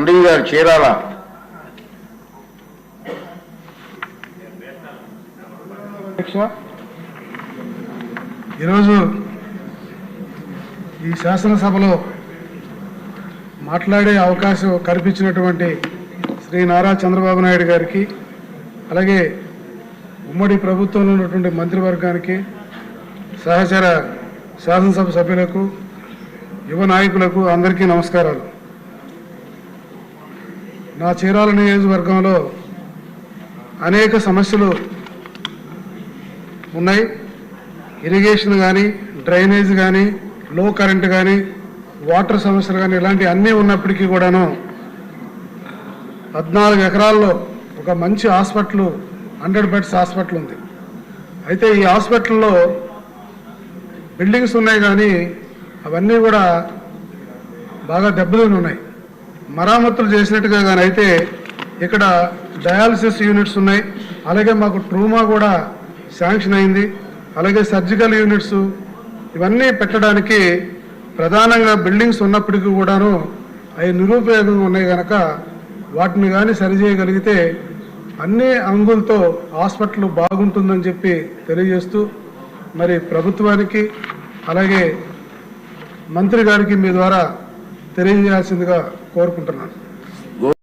ఎండి గారు చీరాల. ఈరోజు ఈ శాసనసభలో మాట్లాడే అవకాశం కల్పించినటువంటి శ్రీ నారా చంద్రబాబు నాయుడు గారికి, అలాగే ఉమ్మడి ప్రభుత్వంలో ఉన్నటువంటి మంత్రివర్గానికి, సహచర శాసనసభ సభ్యులకు, యువ నాయకులకు అందరికీ నమస్కారాలు. నా చీరాల నియోజకవర్గంలో అనేక సమస్యలు ఉన్నాయి. ఇరిగేషన్ కానీ, డ్రైనేజ్ కానీ, లో కరెంట్ కానీ, వాటర్ సమస్యలు కానీ, ఇలాంటి అన్నీ ఉన్నప్పటికీ కూడాను 14 ఎకరాల్లో ఒక మంచి హాస్పిటల్ 100 బెడ్స్ హాస్పిటల్ ఉంది. అయితే ఈ హాస్పిటల్లో బిల్డింగ్స్ ఉన్నాయి కానీ అవన్నీ కూడా బాగా దెబ్బతిని ఉన్నాయి. మరామతులు చేసినట్టుగా కానీ అయితే ఇక్కడ డయాలసిస్ యూనిట్స్ ఉన్నాయి, అలాగే మాకు ట్రూమా కూడా శాంక్షన్ అయింది, అలాగే సర్జికల్ యూనిట్స్ ఇవన్నీ పెట్టడానికి ప్రధానంగా బిల్డింగ్స్ ఉన్నప్పటికీ కూడాను అవి నిరుపయోగంగా ఉన్నాయి కనుక వాటిని కానీ సరిచేయగలిగితే అన్ని అంగులతో హాస్పిటల్ బాగుంటుందని చెప్పి తెలియజేస్తూ, మరి ప్రభుత్వానికి అలాగే మంత్రి గారికి మీ ద్వారా తెలియజేయాల్సిందిగా కోరుకుంటున్నాను.